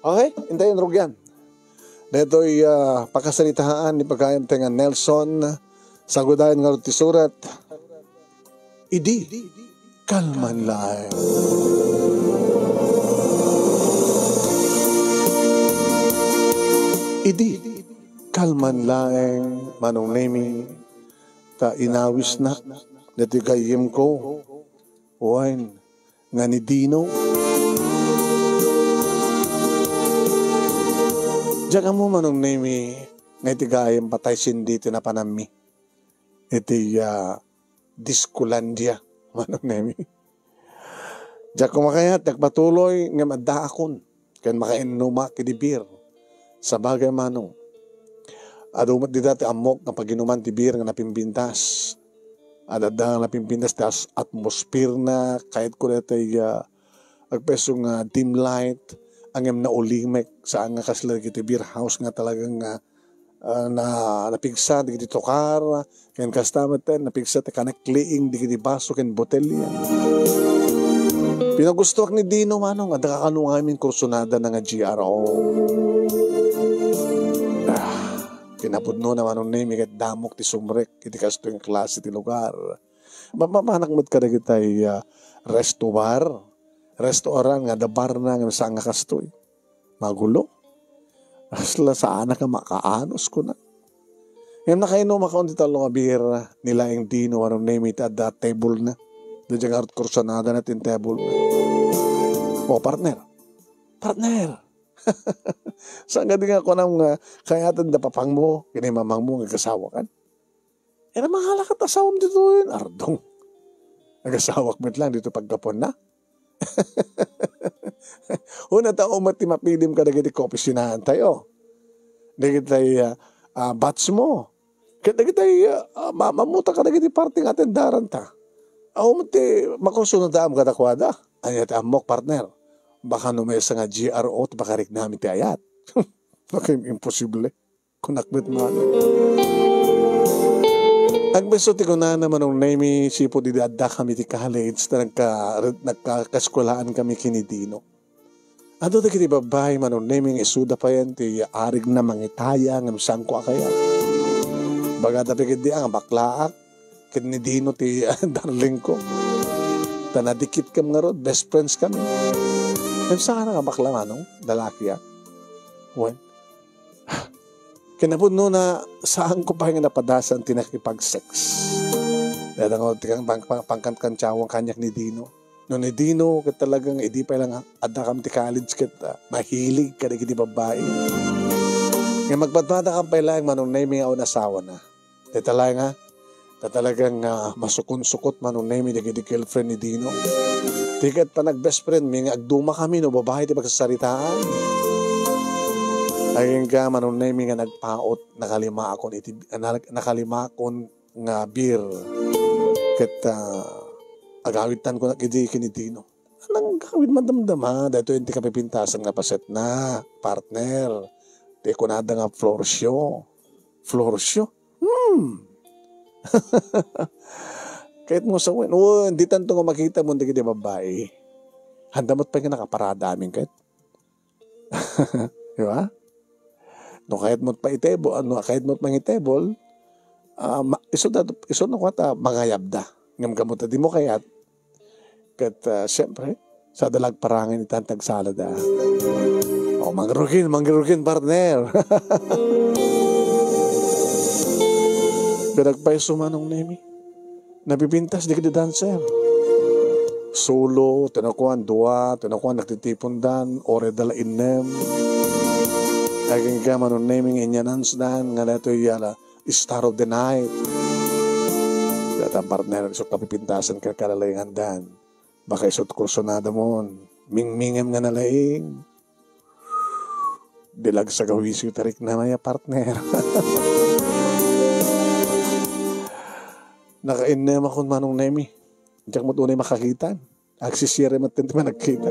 Okay, hintayin rugyan. Dito'y pagkasalitahaan ni pagkayam nga Nelson sa gudayan nga tisurat. Idi, kalman lang. Idi, kalman lang, manong nemi, ta inawis na, dati kayim ko, wine, nga ni Dino. Diyan mo manong nemi, nga itigayim patay sindito na panami. Iti Diskulandia, manong nemi. Diyan kumakayat, nagpatuloy nga madakon, kaya makainuma kidibir. Sa bagay manong, adumat di dati amok nga paginuman ti beer nga napimpintas. Adadang napimpintas tas atmosphere na kahit ko natay agpeso nga dim light ang na ulimek sa nga kasla kiti beer house nga talagang na napigsa di kiti tokar ken kastamat ten napigsa ti kanakliing di kiti baso ken botelya. Pinagustuak ni Dino manong adda kakanunga min kursunada na nga GRO. Kinapudno naman nung name, ikat damok ti sumrek, iti kasto yung klase ti lugar. Mamanakmod ka na kitay restoran nga da bar na nga saan nga kastoy. Magulo. Asla saan ka makaanos ko na. Ngayon nakainom ako ti talo nga bihira nila yung Dino, anong name iti at table na. Doon dyan nga kursanada natin table na. O partner. Saan nga di nga ako nang kayatan da papang mo, kinimamang mo, nagasawa kan? E na mga halakat asawam dito yun, ardong. Nagasawak mo lang dito pagkapon na. Una tao mati mapilim ka na giti kopi sinahan tayo. Dagit tayo bats mo. Dagit tayo mamuta ka na giti parting atendaran ta. Ako mati makusunod daam kadakwada. Anyat amok partner. Baka numesa nga GRO at baka rik namin ti ayat. Baka imposible. Kung nakbit mo ano. Ang beso ti ko na naman nung naimi sipo di adda kami ti college na nagkakaskulaan kami kinidino. Ado da kiti babay man nung naiming isuda pa yan ti arig na mangitaya ng sangko akaya. Baga tapik di ang baklaak kinidino ti darling ko. Tanadikit kam nga rod, best friends kami. Kaya saan nga bakla manong, lalaki yan? Well, kinapun na saan ko pa nga napadasan tinakipag-sex. Dahil ako pangkantkantsawang kanyak ni Dino. No ni Dino, kita talagang hindi pa lang adda kam ti college kita. Mahilig ka na kiti babae. Ngayon magpadmada kang pa lang manong naiming ako nasawa na. Dahil talagang masukon-sukot manong naiming na kiti girlfriend ni Dino. Tikat pa nag-best friend, may agduma kami, no, babae, di pagsasaritaan. Ayun ka, manong na may nga nagpaot, nakalima akon nga beer. Kat, agawitan ko na kinitino. Anong gawin madamdam ha? Dahil hindi ka pipintasan nga paset na, partner. Di ko nada nga floor show. Floor show? Kahit mo sa hindi tanto nga makita mo hindi kita babae. Handamot pa nga nakaparada amin kahit. Di ba? No, kahit mo pa itable, kahit mo pa itable, iso na ko ata mangayab da. Ngamgamot di mo kayat. Kat, siyempre, sa dalag parangin itantag salada. O, mangrukin, partner. Pinagpaiso manong nemi. Napipintas di ka di dancer. Solo, tinakuan, dua, tinakuan, nagtitipon dan, ore dala inem. Aging ka manon naming inyanans dan, nga nato yala, star of the night. At ang partner, isot kapipintasan ka kalalayang dan. Baka isot kursonada mo, mingmingem nga nalaing. Dilag sa gawisyo tarik na maya partner. Naka-inem akong manong nemi. Diyak mo tunay makakitan. Agsisire mo tinti man nagkita.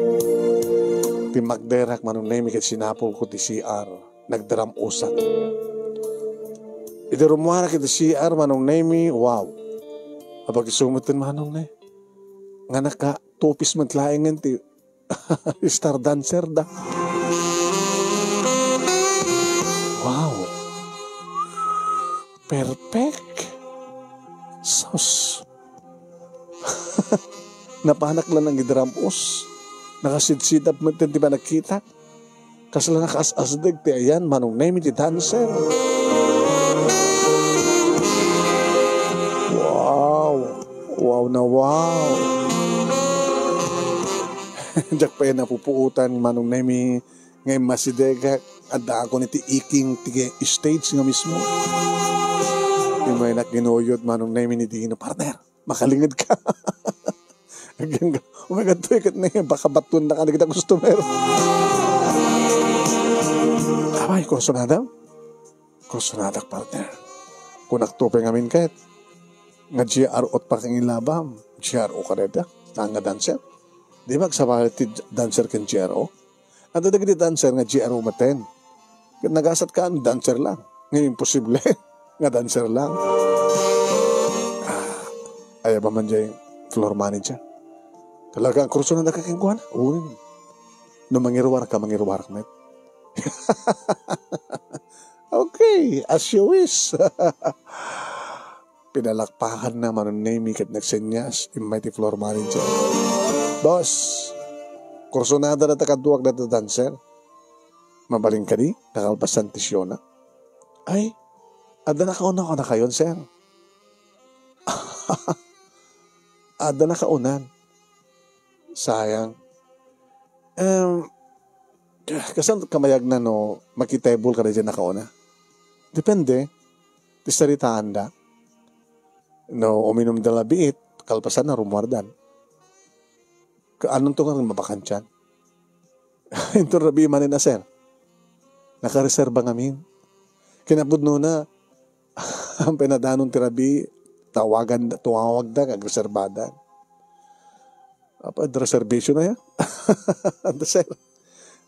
Ti magderak manong nemi kat sinapol ko ti CR. Nagdaram usak. Iti rumwara kiti CR manong nemi. Wow. Abag isumutin manong ne. Nga naka tupis man tlaengan ti star dancer da. Perfect. Sus. Napanak lang ng gidrampos. Nakasidsidap mo di ba nakita? Kasala nakaas-asdag ti ayan, manong name ti dancer. Wow. Wow na wow. Diyak pa yan napupuutan, manong name ngay masidega. Ada ako ni ti iking ti stage nga mismo. Yung may nakinuyod, manong name ni Dino, partner, makalingad ka. Oh my God, tuwikat na yun, baka batun na ka na kita customer. Abay, kursunada? Kursunada, partner. Kung naktupay ngamin kahit, nga GRO at pakingilabam, GRO ka rin nga dancer. Di ba, kasama ti dancer kan GRO? Ang dadag di dancer nga GRO maten. Nagasat ka, dancer lang. Ngayon, imposible. Nga dancer lang. Ayaw ba man dyan floor manager? Talagang kurso na nakakingkuhan? Oo. No mangirwar ka, met. Okay, as you wish. Pinalakpakan na manunay kat nagsenyas yung mighty floor manager. Boss, kurso na na takaduwag na dancer. Mabaling ka di, nakalpasan tisyo na. Ay, ada nakauna ko na kayon, sir. Ada nakaunan. Sayang. Kasan kamayag na no, makitable ka na dyan nakauna. Depende. Tisaritaan da. No, uminom dala biit, kalpasan na rumwardan. Anong to nga mabakansyan? Ito rabi manin na, sir. Nakareserba ngamin. Kinabudno na, ang pinadanon tirabi, tuwawag da, kagreserbadan. Apa, reservation na yan? Ando, sir.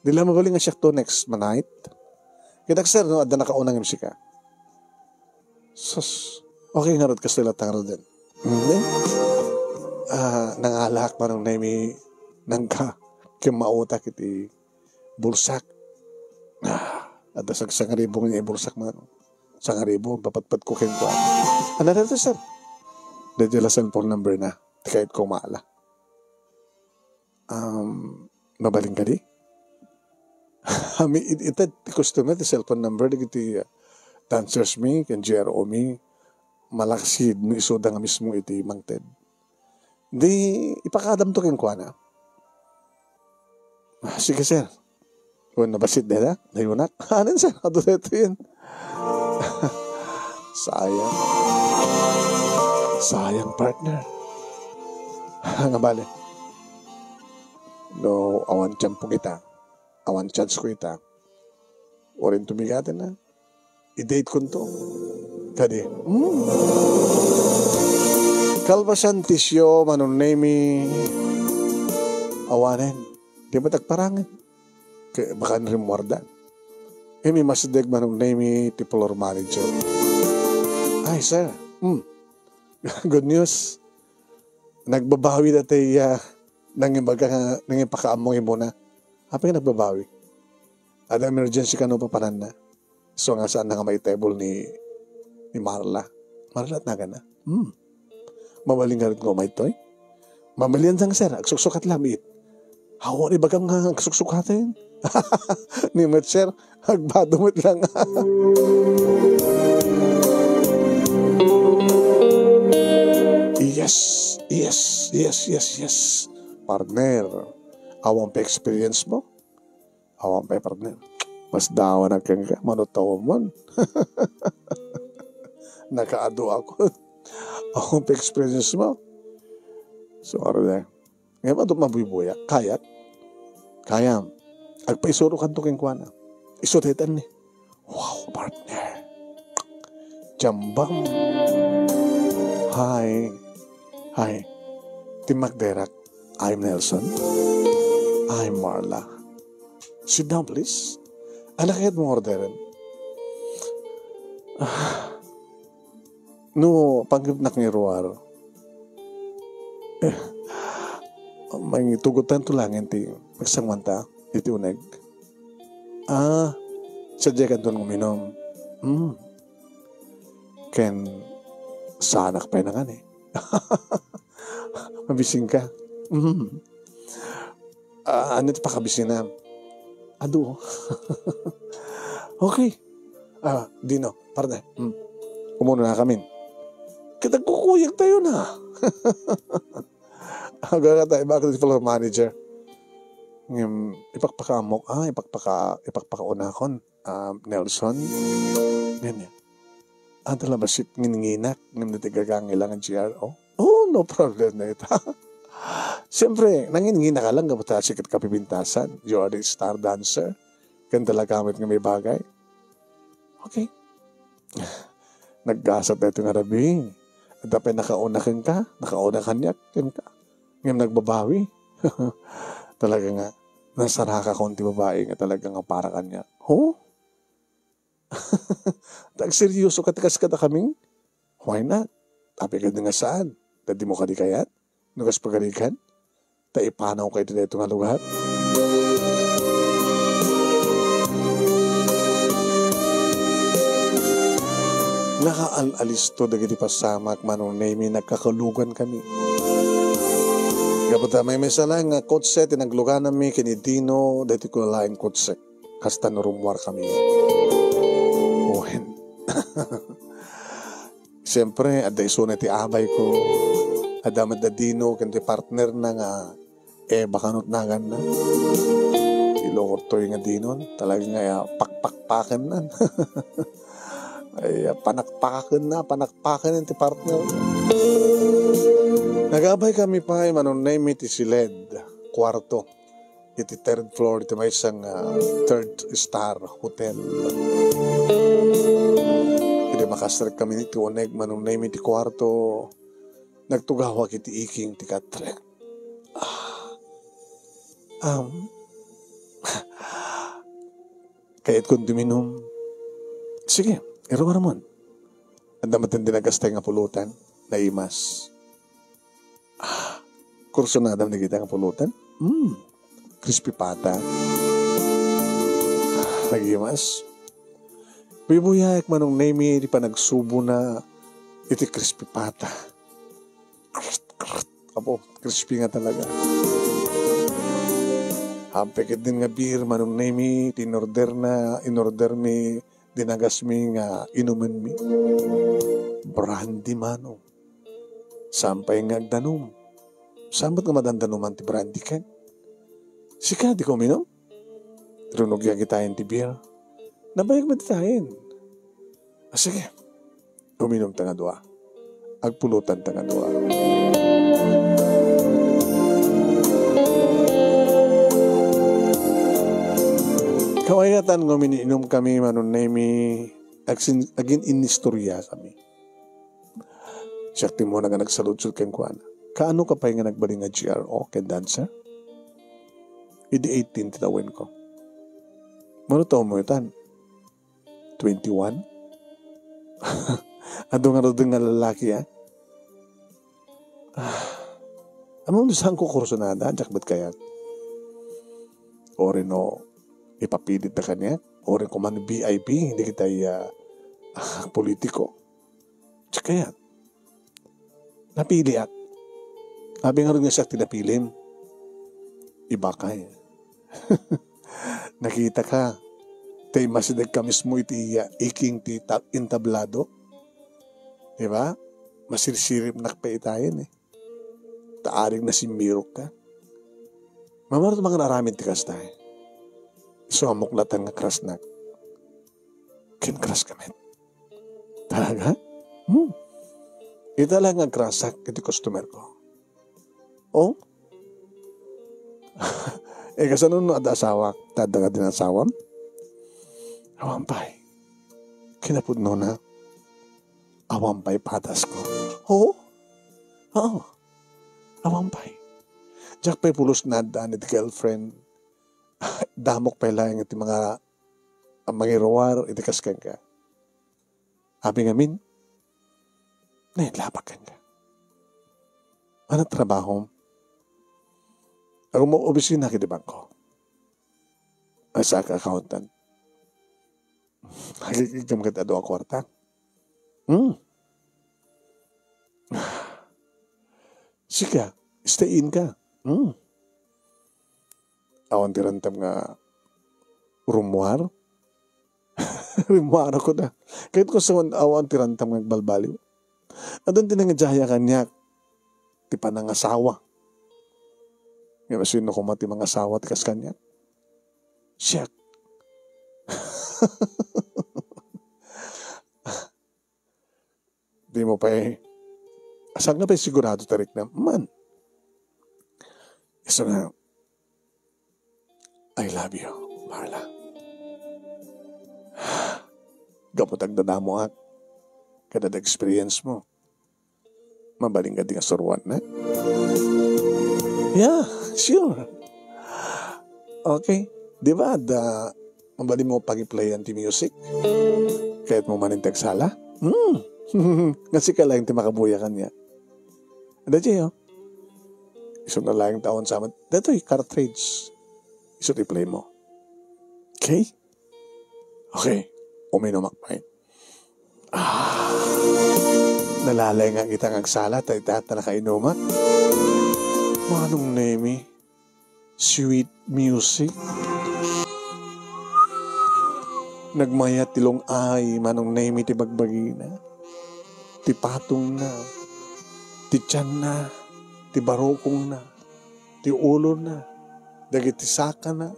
Di lang mabaling nga siya to next night. Kaya, sir, no, ada nakaunang musika. Sus, okay nga rin kasila tanga din. Hindi. Nangalak pa nung naimi nangka kimautak iti bulsak. Ada sangaribong niya ibulsak man. Sangaribong, papatpat ko kayo ko. Ano na ito, sir? Dito la cellphone number na. Kahit ko maala. Mabaling ka di? Ito, customer, the cellphone number, iti dancers me, kan GRO me, malaksid, no isoda nga mismo iti mangted. Di, ipakadam to kayo ko na. Sige, sir. Kung nabasit nila, nayunak. Anin, sir? Ato ito yun. Sayang. Sayang, partner. Nga bale. No, awan tiyampo kita. Awan chance ko kita. Orin tumigatin na. I-date ko to. Kadi. Kalbasan tisyo, manunemi. Awanin. Di ba tagparangan? Baka narimwardan. May masideg manong name ti floor manager. Ay, sir. Good news. Nagbabawi na tayo nangipakaamong muna. Apa yung nagbabawi? Ada emergency ka no papanan na. So nga saan na nga may table ni Marla. Marla at naga na. Mawaling nga rin ko may toy. Mamalian sang sir. Agsuksok at lamit. Hawa ni bagang nga agsuksok atin. Ni Matcher, agbadomit lang. Yes. Partner, awang pa experience mo? Awang pa partner. Mas dawa na kang ka, manutawa mo. Nakaado ako. Awang pa experience mo? So, na. Ngayon ba ito mabubuya? Kaya? Agpaisuro ka ito keng kuwana. Isotetan ni. Wow, partner. Jambang. Hi. Tim Magderak. I'm Nelson. I'm Marla. Sit down, please. Anak kaya't mo orderin. No, panggibnak ni Ruar. May tugutan to lang iti magsangwanta. Iti uneg. Sadya ka doon uminom. Ken, sanak pa na nga eh. Mabising ka. Ano ito pakabising na? Ado. Okay. Dino, partner. Umuna na kami. Kita kukuyag tayo na. Agad tayo, bakit floor manager? Ipakpakamok, ipakpakaunakon. Nelson. Ganyan. Talabasip nginginak, nagtigagang ilangan GRO. Oh, no problem na ito. Siyempre, nangingina ka lang, kapag sikat kapipintasan. You are the star dancer. Kanta lang gamit ng may bagay. Okay. Naggasat na ito nga rabi. At dapat nakaunakan ka, nakaunakanyak ka. Ngayon nagbabawi. Talaga nga, nasaraka konti babae nga talaga nga para kanya. Oh? Seryoso katikas ka na kaming? Why not? Tapi ka nga saan? Dadi mo ka di kayat? Nugas pagalikan? Taipanaw kayo dito nga lugar? Nakaalis to dagiti pasamak manong name nagkakalugan kami. Kapag may mesala nga kotse, tinaglugan nami kinidino, dati ko lain kotse. Kasta narumwar kami. Ohen. Siyempre, aday so na ti abay ko. Adamat na dino, kanti partner na nga, bakanot nagan na. Ilokot to yung nga dinon. Talaga nga, pakpakpakan na. Ay, panakpakan ti partner. Nagabay kami pa, manong name iti si LED, kwarto. Iti third floor, iti may isang third star hotel. Iti makastrak kami niti uneg, manong name iti kwarto. Nagtugawag iti iking ti katre. Kahit kung duminom, sige, iraw naman. Ang damatin din nagastay nga pulutan, na imas. Kurso na adam na kita nga pulutan. Crispy pata. Nagimas. Buyayak manong name di pa nagsubo na iti crispy pata. Apo, crispy nga talaga. Hampekit din nga beer manong name inorder mi dinagas mi nga inuman mi. Brandy mano. Sampay nga agdanom. Sambat nga madandanuman ti brandy ken? Sika, di ko minom? Runog yung kitayin ti beer. Nabayag matitayin. Sige, uminom ta nga dua. Agpulutan ta nga dua. Kawayatan nga miniinom kami manon na agin inistorya kami. Siyakti mo na nga nagsaludsod ken kuana. Kaano ka pa nga nagbaling nga GRO ken dancer? Idi 18 titawin ko. Mano taon mo itan? 21? Ado nga rin nga lalaki Amang saan ko kurso na jak ba't kaya? Ore no, ipapilit na kanya. Ore ko man VIP, hindi kita politiko. Tsaka yan. Napili at. Sabi nga rin nga siya tinapilim. Iba ka Nakita ka. Tay masidag ka mismo iti iking ti intablado. Diba? Masirsirip nakpaitayin Taaring na simirok ka. Mamarot mga naramin ti kastay. So amuklatan nga krasnak. Kinkras kami. Talaga? Ita lang nga krasak iti customer ko. Oh? Kasano no ada asawa? Tada ka din asawam? Awampay. Kinapudno na. Awampay patas ko. Oo? Oo. Awampay. Diyak pa'y pulos na daan iti girlfriend. Damok pa'y lang iti mga mangirawar iti kaskan ka. Abi ngamin, nailapakan ka. Ano trabaho? Ako mo opisina kiti bangko. Asa ka accountant. Hagigigam kita doa kwarta. Sika, stay in ka. Awan tirantam nga rumwar. Rumwar ako na. Kahit ko sa awan tirantam nga balbaliw. Adon din nga jaya kanyak. Ti panangasawa. Nga masino ko mati mga asawa ti kas kanyak. Siyak. Di mo pa asan nga pa sigurado tarik na man. Isa na, I love you, Marla. Gapot ang dadamo at kada experience mo. Mabaling ka di nga suruan na? Yeah, sure. Okay. Di ba, mabaling mo pag-i-play ang music? Kahit mo manintag sala? Kasi ka lang ti makabuya kanya. Ada siya, isang na lang taon sa amin. Dato'y cartridge. Isang i-play mo. Okay? Okay. Uminom akmay. Nalalay nga kitang agsala tayo tata na kainumat. Manong name sweet music. Nagmayat tilong ay manong name ti bagbagina. Ti patong na. Ti tiyan na. Ti barokong na. Ti ulo na. Dagiti saka na.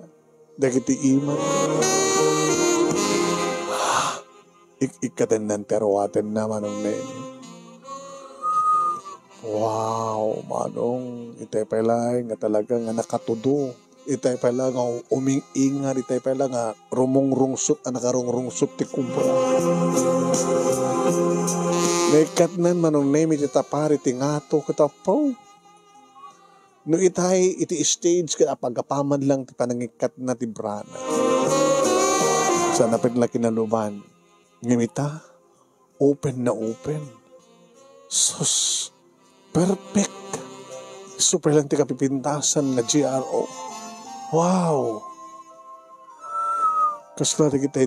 Dagiti ima. Ikatan ng terawatan na manong nene. Wow, manong. Itay pala nga talaga nga nakatudo. Itay pala nga uming-ingar. Itay pala nga rumong-rungsot. Nakarong-rungsot ti kumbra. Nekat nan manong neme ti tapari ti ngato katapaw. No itay iti stage ka pagapaman lang ti panangikat na ti brana. Sa napagla kinaluban. Ngimita, open na open. Sus, perfect. Super lang ti kapipintasan na GRO. Wow. Kasla na kita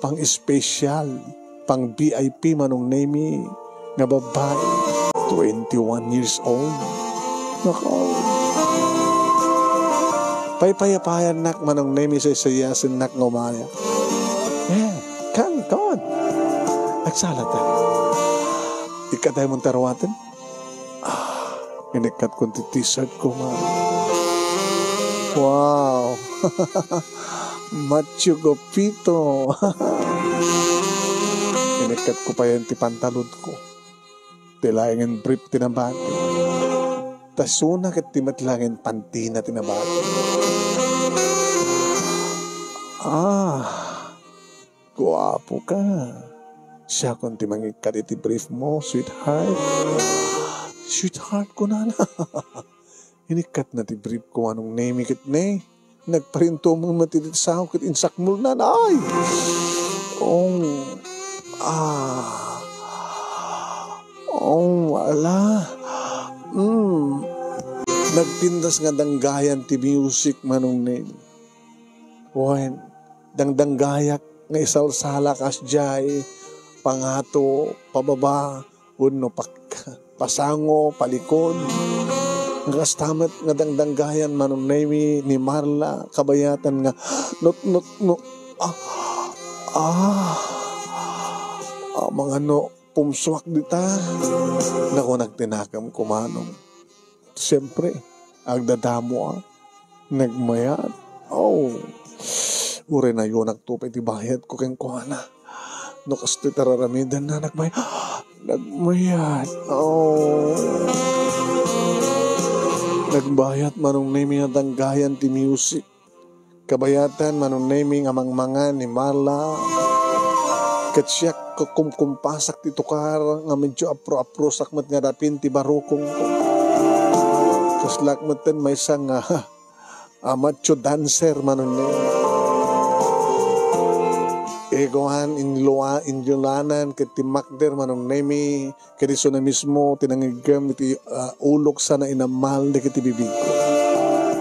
pang-special, pang-VIP manong name nga babae. 21 years old. Nako. Paypayapayan nak manong name sa isayasin nak ngumaya. Yeah, come on. Nagsalat na. Ikatay mong tarawatan? Inikat kong t-shirt ko, man. Wow. Macho gopito. Inikat ko pa yan ti pantalon ko. Tilayangin brief tinabati. Tasuna kat timatlangin pantina tinabati. Guwapo ka. Siya kung timangikat iti brief mo, sweetheart. Sweetheart ko na. Inikat na ti brief ko anong name ikit ne. Nagparinto mo matitisaw kit insakmul na ay. Wala. Nagpindas nga danggayan ti music manong name. Wen, danggayak nga isalsala kas jay, pangato, pababa, uno, pasango, palikod. Nga tamat nga danggayan manong name ni Marla, kabayatan nga, mga pumswak dita. Naku, nagtinakam kumanong. Siyempre, agdadamo nagmayat. Ure na yun, nagtupay ti bayad ko keng kuhana. No, kasto'y tararamidan na nagmayat. Nagmayat. Nagbayat manong name nga danggayan ti music. Kabayatan manong name nga mangmangan ni Marla. Katsiyak kumpasak ti tukar nga medyo apro-apro sakmat nga rapin ti barokong ko. Tapos lakmatan may isang macho dancer manon ne. Egohan injulanan ket ti makder manong nemi kediso na mismo tinangigam iti ulok sana inamal de iti bibig ko.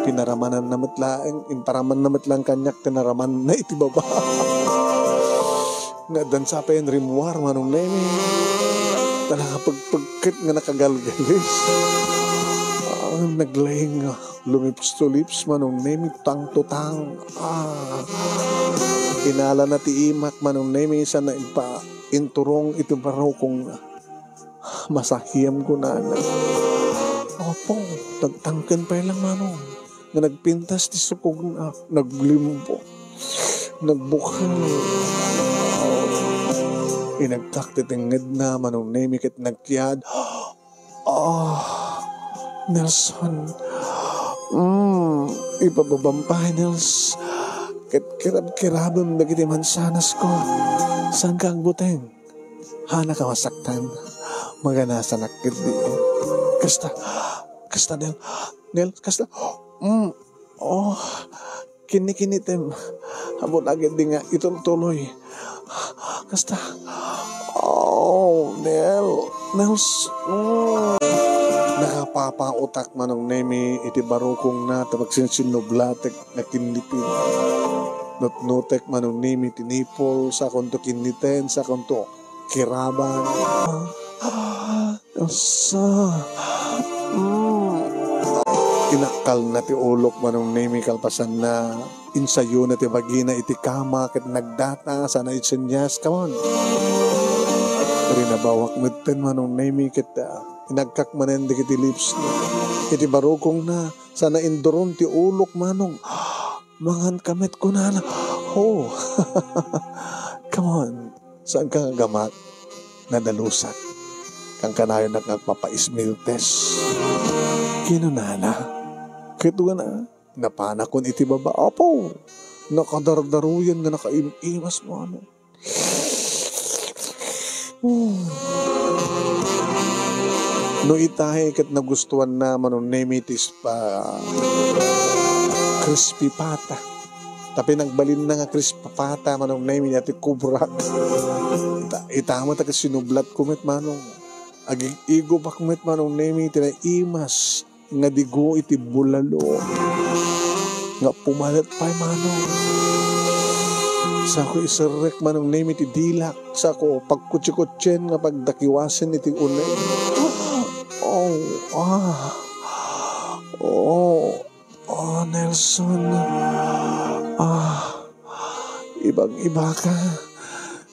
Pinaramanan namat lang, imparaman namat lang kanyak tinaraman na iti baba. Nga dansa pa yung rimwar manong nemi. talaga pagpagkat nga nakagalgalis. Naglaying lumips to lips manong nemi tang to tang. Inala na ti imak manong nemi sa na ipa inturong ito baro kung masahiyam ko na. Opo, tagtangken pa lang manong. Nga nagpintas ti sukog na naglimpo. Nagbukal. Inagtak ti tinged na manong nemi kit nagkiyad. Nelson. Ipababampay, Nels. Kirab-kirabam dagiti mansanas ko. Saan ka ang buteng? Hana ka masaktan. Magana sa nakit di. Kasta, Nel, kasta. Kini-kinitim. Habot agad di nga ituloy. Kasta. Nels. Nakapapautak manong nemi iti barukong na tapagsinsinublatek na kinlipin. Nutnutek manong nemi tinipol sa konto kiniten sa konto kiraban. Inakal na ti ulok manong nemi kalpasan na insayo na ti vagina iti kama ket nagdata sana itsenyas kamon. Rinabawak mitten manong nemi ket inagkak manen di kiti lips na. Iti barukong na sana induron ti ulok manong. Mangan kamit ko na. Come on. Saan ka gamat? Nadalusan. Kang kanayon nagpapaismiltes. Kinunala. Kito na. Napanakon iti baba. Apo. Nakadardaruyan nga nakaimas mo ano. No itahe kat nagustuhan na manong nemitis pa crispy pata. Tapi nagbalin na nga crispy pata manong nemi ati kubrak. Itama ta kasi sinublat kumit manong. Aging igo pa kumit manong nemi tinaimas nga digo iti bulalo. Nga pumalat pa'y manong. Sa ko isarek manong nemi ti dilak. Sa ko pagkutsi-kutsin nga pagdakiwasin iti unay. Nelson. Ibang-iba ka.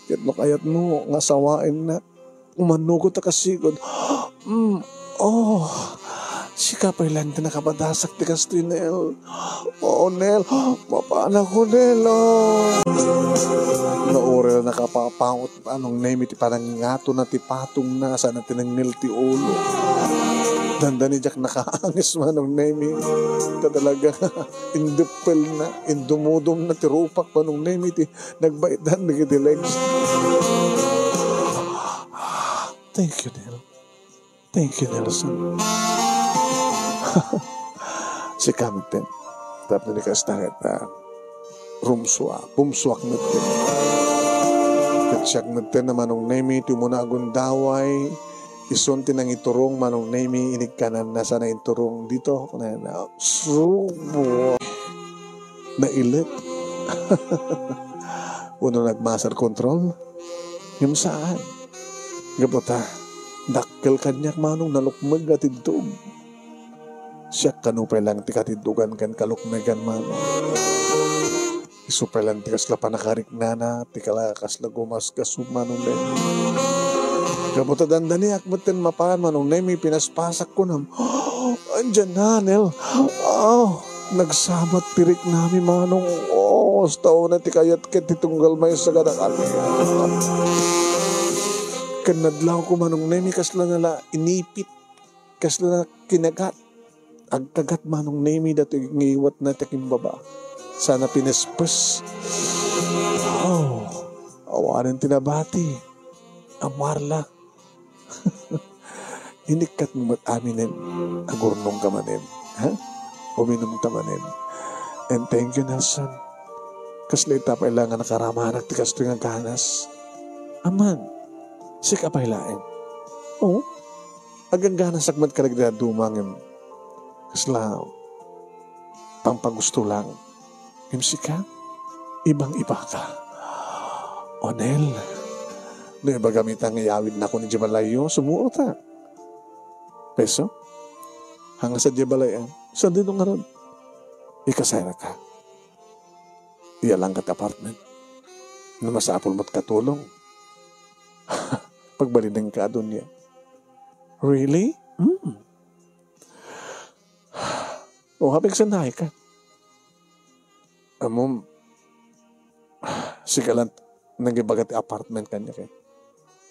Kit no kayat mo, nga sawain na. Umanugot na kasigod. Sika pa ilan na nakapadasak ti kastoy, Nel. Nel. Mapana ko, Nel. Naurel nakapapangot. Anong name iti parang ngato na ti patong na. Sana tinangnil ti ulo. Dandani Jack nakaangis manong name. Ito talaga. Indupel na. Indumudum na ti rupak manong name iti. Nagbaitan na kiti legs. Thank you, Nel. Thank you, Nelson. Si Kamten. Tapos ni Kastakit na bumswak natin. Katsyak natin na manong name iti muna agundaway. Isunti ng iturong manong name inigkanan na sana iturong dito. Subo. Nailit. Uno nagmaster control. Yung saan? Gapota. Dakkel kanyak manong nalukmag at idtog. Siya kanupay lang tikatidugan kan kalukmegan manong. Isupay lang tikas la panakarik na tikalakas la gumas kasumanong din. Kabuta dandani akmaten mapaan manong nemi pinaspasak ko nam. Andyan na, Nel. Nagsabat tirik namin manong. Staw na tikayat ket titunggal may sa gadakan. Kanadlaw ko manong nemi kasla nala inipit. Kasla na kinagat. Agkagat manong nemi dati ngiwat na taking baba. Sana pinaspes. Awanan tinabati. Amarla. Inikat mo mat aminin. Agurnong ka manin. Uminom ka manin. And thank you, Nelson. Kasli tapay lang nga nakaramanak ti kasto nga ganas. Aman. Sika pay lain. Agang ganas agmat karagda dumangin. Kasla. Pampagusto lang. Imsika. Ibang-iba ka. Nel. No iba gamitan ng iyawid na ko ni Jabalayo, sumuot ha. Peso? Hanga sa Jabalayan, sa dito nga ron. Ikasayra ka. Iyalang kat apartment. Na masapol mo't katulong. Pagbalidang ka doon niya. Really? O, hapig sandahay ka. Amom, sikalant nagibagat apartment kanya kay.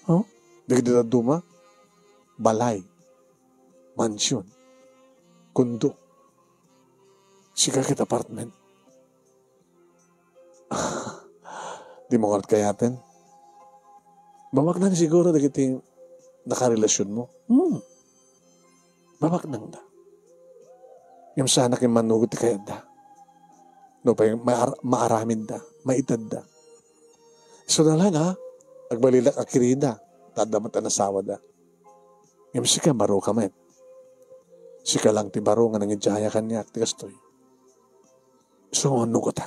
Oh? Digdita duma, balay, mansion, kundo, sikakit apartment. Di mo karat kayatin. Babak na siguro dagiti nakarelasyon mo. Babak nang da. Yung sana kay manugot ti kayat da. No, pa yung maaramin da, maitad da. So na lang ha, agbalilak akirida, tadamat ang asawa da. Yung sika, baro ka met. Sika lang ti baro nga nangidjaya kanya, ti kastoy. So, manugot ha.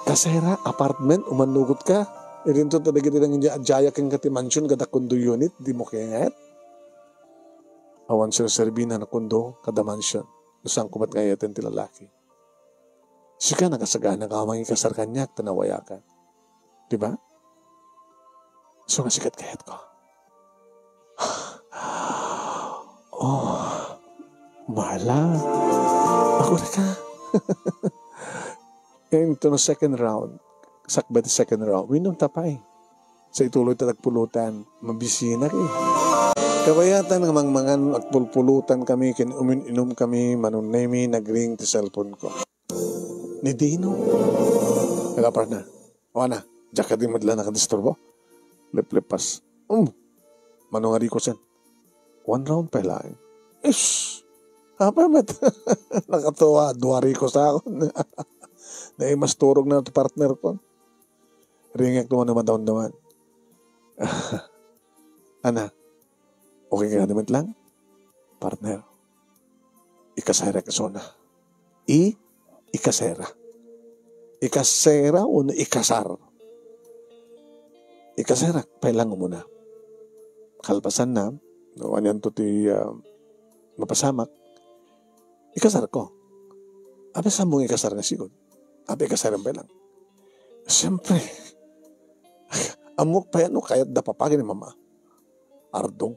Kasera, apartment, umanugot ka. Irin to talaga din ang jaya kang kati mansion, kada kundo unit, di mo kaya awan sila servina na kundo, kada mansion. Usang kumat ngayatin ti lalaki. Sika nakasagana ka mangi kasar kanya, tanawaya ka. Diba? So nga sikat kayat ko. Oh, mahala. Ako na ka. Into no second round, sakba ti second round, winom tapay. Sa ituloy tatagpulutan, mabisina kayo. Kabayatan ng mangmangan at pulpulutan kami, inom kami, manunemi, nagring ti cellphone ko. Ni Dino. Nagapar na. O na, diyak ka din madala nakadisturbo. Lip-lipas. Manungari ko sen. 1 round pa lang. Ish! Hapamat. Nakatuwa, duwari ko sa akon. Na mas turog na ito partner ko. Ringek naman naman daon-dawan. Ana, okay ka naman lang? Partner, ikasera ka sona. Ikasera. Ikasera o ikasar. Ikasera, pailang mo muna. Kalpasan na, anyan to ti mapasamak. Ikasar ko. Apa sa mong ikasar nga sigod? Apa ikasar ang pailang? Siyempre, amok pa yan, kayat da papagin ni mama. Ardong.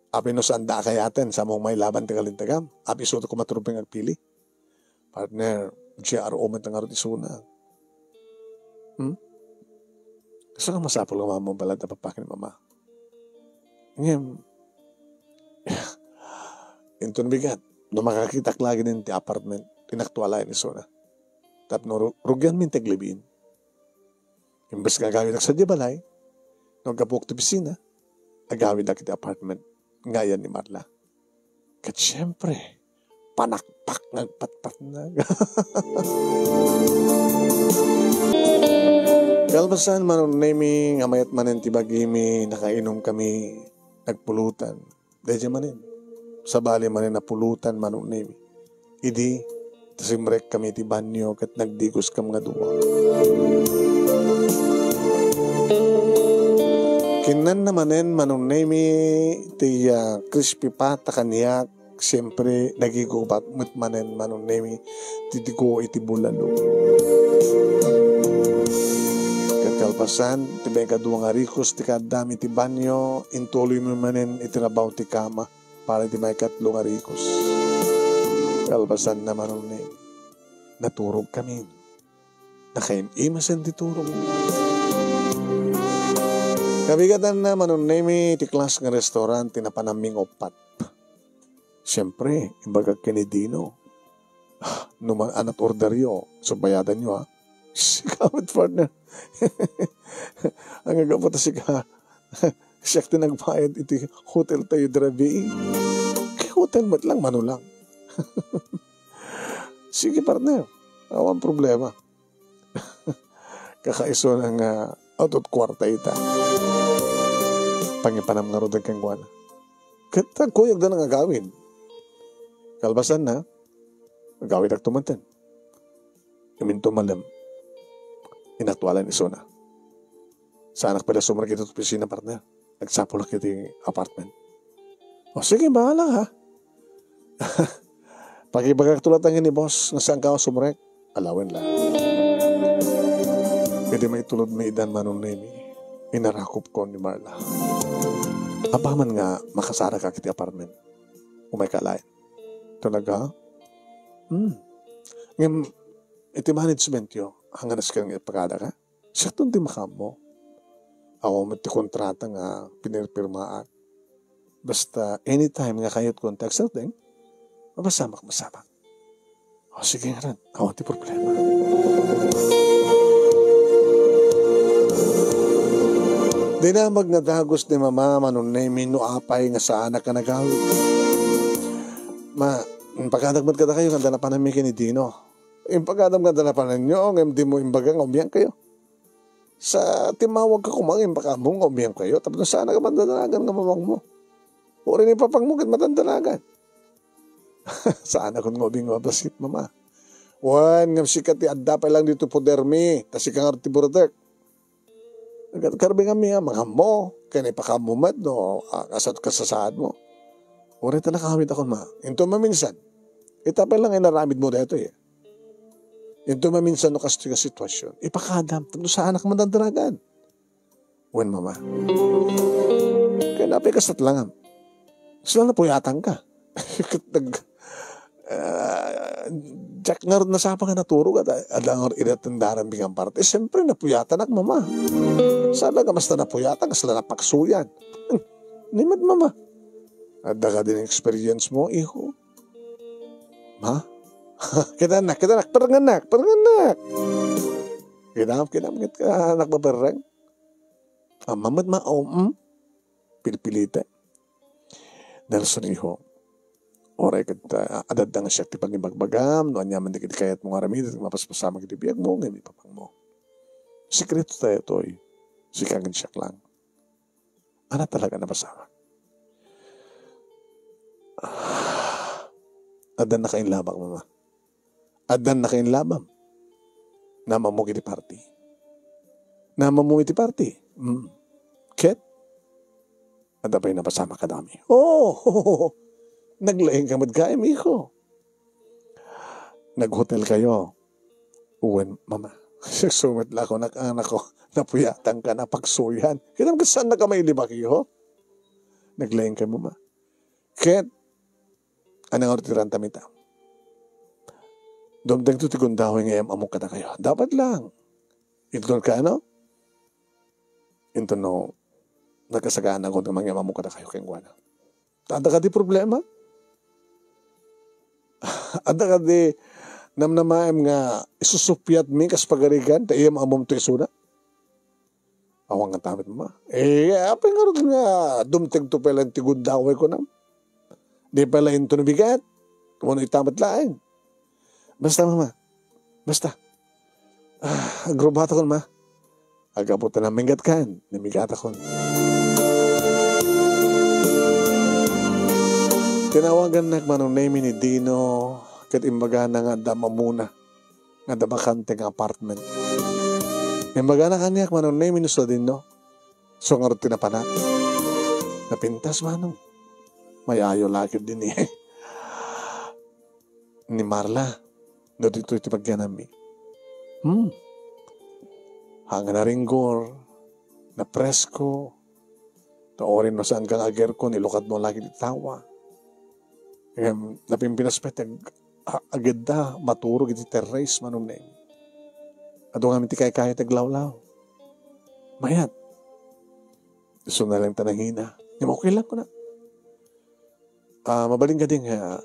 Api no saan da kayaten sa mong may laban ti kalintagam. Api suto ko maturuping agpili. Partner, GRO man tangarot isuna. Gusto ka masapol ka mama balad na papakin ni mama. Ngayon, ito bigat. No makakitak lagi din ti apartment, tinaktuala ni Sona. Tap no rugyan min teglibin. Imbes nga gawin sa balay, no gabuk ti pisina, agawin na kiti apartment, ngayon ni Marla. Kat syempre, panakpak nagpatpat na. Kalbasan man naming amayat manen ti bagimi, nakainom kami, nagpulutan. Dahil manin, sa bali manin na pulutan manong nami. Idi, tasimrek kami ti banyo kat nagdigos kam nga duwa. Kinan namanen manong nami ti crispy pata kaniyak, siyempre nagigubat manen manong nami ti digo iti bulalo. Kalpasan, ti beka duwang arikos, ti kadami ti banyo, intuloy mo manin itinabaw ti kama, para ti may katlong arikos. Kalpasan naman ni, naturog kami. Nakaimimasan ti turog. Kabigatan naman ni, ti klas ng restaurant, tinapanaming opat. Siyempre, imbaga kinidino. Numan anat orderyo, so bayadan nyo ha. Sikamit partner. Ang agapot si ka. Siya ti nagbayad iti hotel tayo drabi. Kaya hotel mat lang, mano lang. Sige partner, awang problema. Kakaiso ng out kwarta ita. Pangipanam nga rodag kang guwana. Kata kuyag na nga gawin. Kalbasan na, gawin ak tumantan. Iminto malam. Inaktualan ni Sona. Sa anak pala sumara kita opisina partner. Nagsapulak kita yung apartment. O sige, bahala ha. Pag-ibagak tulad ang ni boss, nasaan ka sumurek? Alawan lang. Pwede may tulad may idan manong nemi. Inarakop ko ni Marla. Apaman nga makasara ka kiti apartment. Umay kalain. Talaga? Ngayon, iti management yo, hanggang nas kang ipagada ka? Siya itong di makam mo. Ako mati kontrata nga pinirpirmaan. Basta anytime nga kayo't contact sa ating, mabasamak. O sige nga rin, ako ti problema. Di na magnadagos ni mama manon na minuapay nga sa anak ka nagawid. Pagkadagmat ka na kayo, kanda na panamikin ni Dino. Pagkadagmat na panan nyo, hindi mo imbagang umiyang kayo. Sa timawag ka kumangin, baka mong umiyang kayo, tapos sana ka mandalagan ng mamang mo. O rin ipapangmukit matandalagan. Saan ako ngobing mabasit, mama? Wan, ngam sikat adda pa lang dito po dermi, tas ikang arti buradak. Nagkarbi kami mga mo, kaya ipakamumat, no, asat kasasaad mo. O rin talakamit ako, ma. Ito maminsan, itapay lang ay naramid mo dito eh. Ito maminsan no kasto ka sitwasyon, ipakadam, tapos sa anak mandandaragan. Wan, mama. Kaya napikas at langam. Sila na puyatan ka. Jack nga rin nasapa ka naturog at adang inatandaran bingang parte. Siyempre napuyatan ak mama. Sana ka mas na napuyatan kasi na napaksuyan. Nimad mama. Ada ka din experience mo, iho. Ma? Kita anak, paranganak. Kinamit ka anak mabarang. Mamad pilipilita. Dahil suniho. Oray kita, adad nga siya tipang ibagbagam, no anyaman di kayat mong aramid, mapaspasama kita biyag mo, ngayon ipapang mo. Sikreto tayo to'y, sikagin siya lang. Ano talaga napasama? Adan na kain labang, mama. Adan na kain labang. Nama mo kiti party. Nama mo iti party. Ket? Ada pa yung napasama ka dami. Oh! Naglaing ka madkaim, iko. Nag-hotel kayo. Uwan, mama. Sumat lang ako, anak ko. Napuyatan ka, napaksuyan. Kinam ka saan na ka may libak, iho? Naglaing ka, mama. Ket, anong ortiran tamita? Domdang tutigundaw yung amok ka na kayo. Dapat lang. Ito ka, ano? Ito no, nagkasagaan ako ng mga amok ka na kayo kayong guwana. Ada ka di problema? Ada ka di namnamaim nga isusupyat mi kas pagarigan ta iyam amom to isuna. Awang nga tamit mo. Apa nga rin nga dumteg to pala tigundaway ko nam. Di pala ito nabigat. Kung itamat laing. Basta mama. Basta. Agrobata ko ma. Agaputan na minggat kan. Namigata ko. Tinawagan na manong name ni Dino kat imbaga na nga dama muna nga dabakante nga apartment. Imbaga na kanya manong name ni Dino. So nga rin tinapanak. Napintas manong. May ayo lakid din eh. Ni Marla. No dito iti pagyanami. Hanga na ringgor. Na presko. Taorin mo saan kang ager ko. Nilukad mo lagi di tawa. Napimpinas pa agad da maturog iti terrace manong name. Ato nga miti kaya taglawlaw. Mayat. So na lang tanangina. Okay lang ko na. Mabaling ka din nga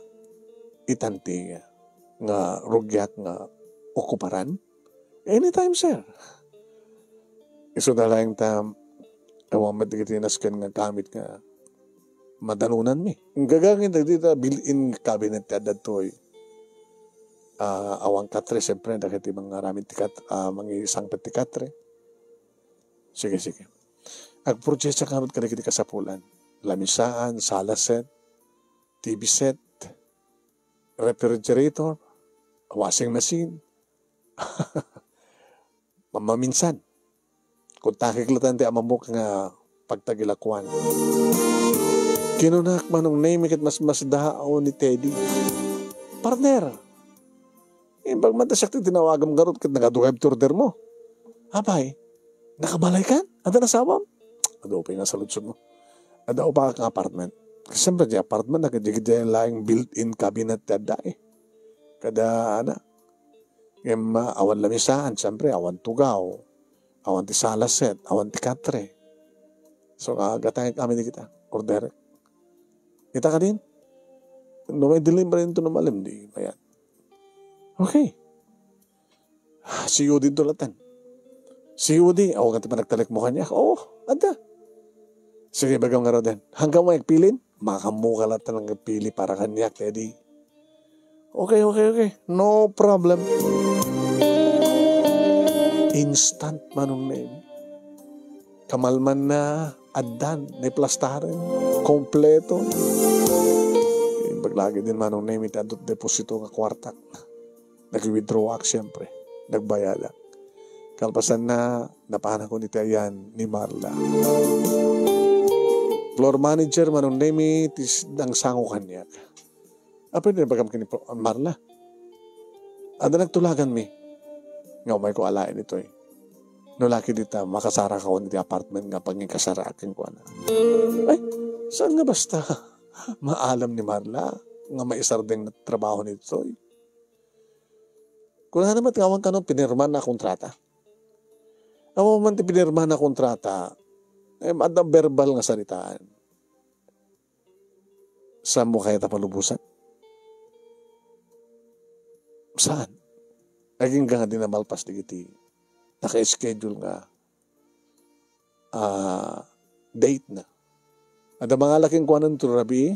itanti nga rugyat nga okuparan. Anytime, sir. Iso na lang awang matigitinas kan nga kamit nga madalunan mi. Ang gagangin dito, built-in cabinet kadad to'y awang katre, siyempre, dahil mga ramit tikat, mga isang petikatre. Sige. Ag-project sa kamot kalikiti kasapulan. Lamisaan, sala set, TV set, refrigerator, washing machine. Maminsan, Kung takiklatan ti amamok nga pagtagilakwan. Kinunak manong name kat mas dao ni Teddy. Partner. Imbag man ta siya tinawagam garot kat nagadugay turder mo. Abay, nakabalay kan? Ada nasabam? Ado pa nga sa lutsod mo. Ada pa kang apartment. Kasi siyempre di apartment nakadikid dyan laing built-in cabinet tada eh. Kada yung awan lamisaan, siyempre awan tugaw, awan ti salaset, awan ti katre. So gatangin kami di kita, order. Kita ka din? No may delivery ito na malim, di bayan. Okay. See you din tulatan. See you di, ako nga ti panagtalik mo kanya. Oo, ada. Sige, bagang nga rin. Hanggang mo nagpilin, makamuka lang talang nagpili para kanya, Teddy. Okay. No problem. Instant manong name. Kamalman na adan, na plastarin, kompleto. Baglagi din manong name, itadot deposito nga kwarta. Nag-withdraw ak, siyempre. Nagbayada. Kalpasan na, napahanan ko ni Tayan ni Marla. Floor manager manong name, tis ang sango kanya. Pwede na bagam kini Marla. Ada nagtulagan mi. Nga umay ko alain ito eh. No laki dita, makasara ka ko niti apartment nga pag kasara akin ko na. Ay, saan nga basta maalam ni Marla nga maisardeng na trabaho nito eh. Kung naman tingawang ka nung pinirman na kontrata. Ako man ti pinirman na kontrata, ada verbal nga salitaan. Saan mo kaya tapalubusan? Saan? Naging nga din na malpas di kiti. Naka-schedule nga date na. Ada mga laking kuwanan to rabi,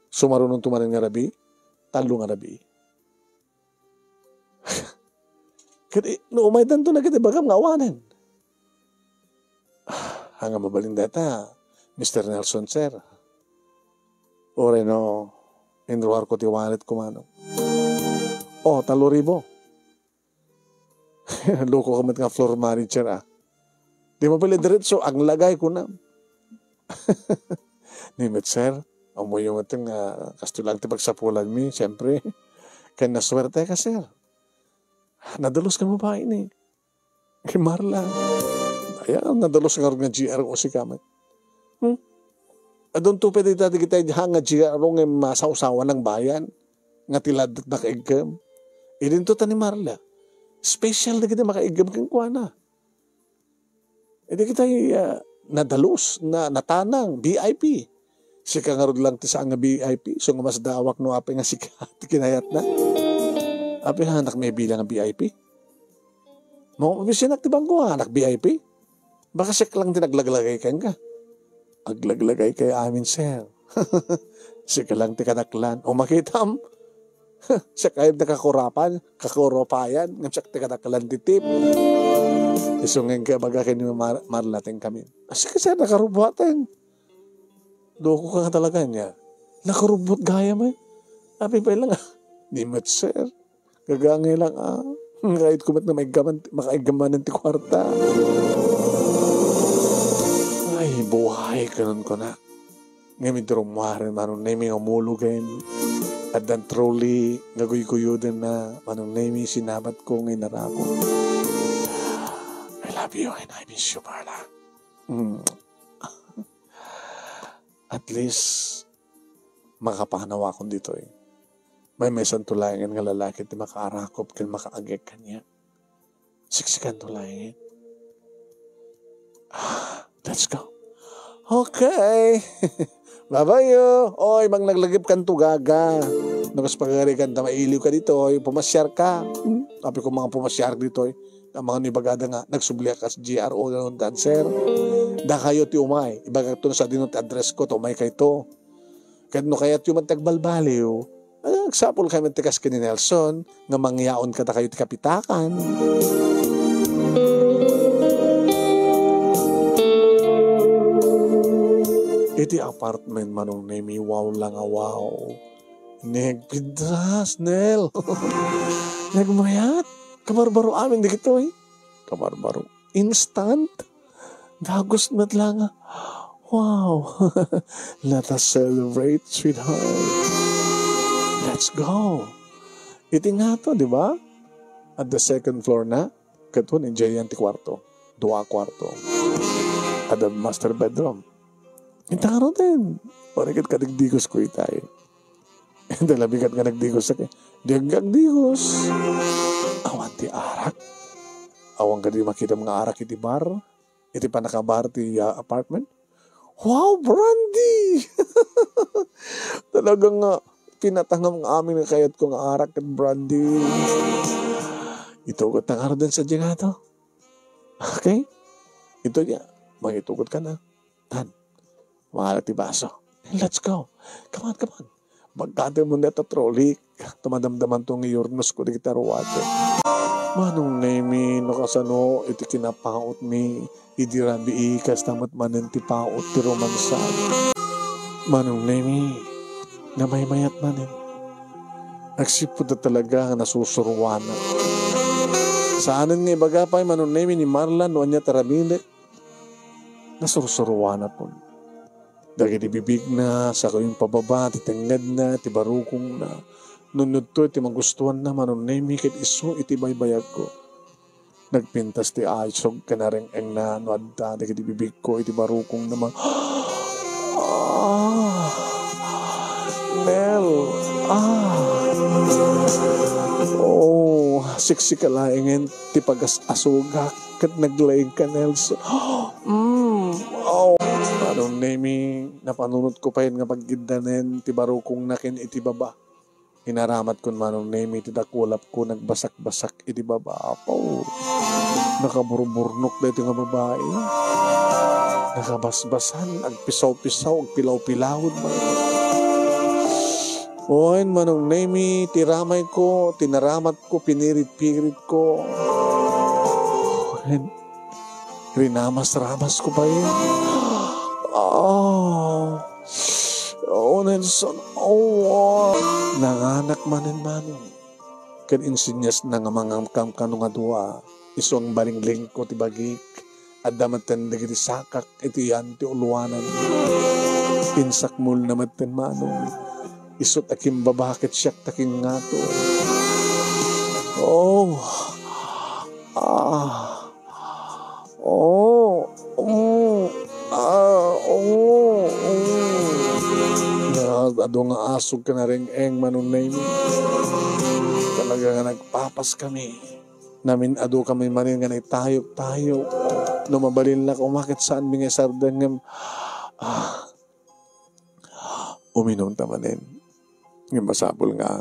sumarunong tumarin nga rabi, talo nga rabi. Kaya no umay danto na kita bagam nga awanan. Hanga mabaling data, Mr. Nelson Sir. Ore no, indruar ko ti wallet ko mano. Oh, 3,000. Loko ka nga floor manager ah. Di mo pala diretso, ang lagay ko na. Nimit sir, amoy yung ating kastulang ti pagsapulan mi, siyempre. Kaya naswerte ka sir. Nadalos ka mo ba ini? Kay Marla. Ayan, nadalos nga rin nga GRO si Kamat. Adon to pwede dati kita nga GRO nga masausawa ng bayan. Nga tilad na kaigam. Idin to ta ni Marla. Special na kita makaigam kang kuwana. Hindi kita nadalos, natanang, VIP. Sika nga rin lang ti sa nga VIP. So nga mas dawak no api nga sika kinayat na. Api nga anak may bilang nga VIP. Mo, bisinak ti bangko anak VIP. Baka sik lang tinaglaglagay ka nga. Aglaglagay kay amin sir. Sika lang ti kanaklan. O makitam. Siya kayo na kakuropayan, ng siya tikatakalan titip. Isungin ka magakin yung marlating kami. Sige siya, nakarubuatan. Doko ka nga talaga niya. Nakarubot gaya mo. Api pa lang Di mat sir. Gagangay lang Kahit kumat na makaigaman ng tikwarta. Ay, buhay kanon ko na. Ngayon durumwarin, manong naming umulugin. At dan truly, naguy-guyo din na manong name sinabat ko ngayon narako. I love you and I miss you, Marla. At least, makapanawa ko dito eh. May santulayan nga lalaki di makaarakop kan makaagek kanya. Siksikan tulayan. Let's go. Okay. Babayo. Oy, mang naglagip kan tugaga. Nakas pagkari kan mailiw ka dito. Oy, pumasyar ka. Sabi ko mga pumasyar dito. Oy. Ang mga nibagada nga, nagsubliya ka sa GRO ng dancer. Da kayo ti umay. Ibaga ito na sa dinot address ko, umay kayo to. Kaya no kaya ti umantagbalbaliw. Nagsapol kami tikas ka ni Nelson, nga mangyaon ka ta kayo ti kapitakan. Iti apartment manong name, wow lang wow. Nagpidras, Nel. Nagmayat. Kabarbaro amin di kito eh. Kabarbaro. Instant. Dagos mat lang. Wow. Let us celebrate, sweetheart. Let's go. Iti nga to, di ba? At the second floor na, katun, enjoy yan ti kwarto. Dua kwarto. At the master bedroom. Ita nga din. Parikit ka nagdigos ko itay. Ito labigat nga nagdigos sa kaya. Digos. Awan ti arak. Awan ka di makita mga arak iti bar. Iti pa nakabar ti apartment. Wow, brandy! Talagang pinatangam ng aming kayat ko nga arak at brandy. Itugot na nga din sa dyangato. Okay? Ito niya. Magitugot ka na. Tan. Mga ti baso. Let's go. Come on. Magkate mo neta trolley. Tumadamdaman tong iurnos ko di kita ruwate. Manong nemi nakasano iti kinapaot mi idiran bi ikas tamat manen ti paot ti romansa. Manong nemi na may mayat manen. Nagsipod na talaga nasusurwana. Saanan nga ibagapay manong nemi ni Marla no anya taraminek. Nasusurwana po. Dagi di bibig na sa kayong pababa ti tengad na ti barukong na. Nunod to, iti magustuhan na manon nemi kit iso iti baybayag ko. Nagpintas ti aysog ka na rin ang na nuadda, iti bibig ko, iti barukong naman. Nel, siksi ka laingin, ti pagas-asuga, kat naglaing ka, Nels. Manon nemi, napanunod ko pa yun nga paggindanen, ti barukong nakin iti baba. Hinaramat ko manong nemi iti dakulap ko nagbasak-basak iti babapaw. Nakaburburnok na iti nga babae. Nakabasbasan, agpisaw-pisaw, agpilaw-pilawod man. Oin manong nemi, tiramay ko, tinaramat ko, pinirit-pirit ko. Oin, rinamas-ramas ko pa yun. Nelson, nanganak manin manong. Kan insinyas na nga mga kamkano nga dua, iso ang balingling ko ti bagik, at damatan na giti sakak, iti yan ti uluanan. Pinsakmul na matin manong, isot aking babakit siyak taking nga to. Ado nga asog ka na rin manong nemi. Talaga nga nagpapas kami. Namin ado kami manin nga tayo. Numabalin lang umakit saan mi nga sardan nga. Uminom ta manin. Nga masapol nga.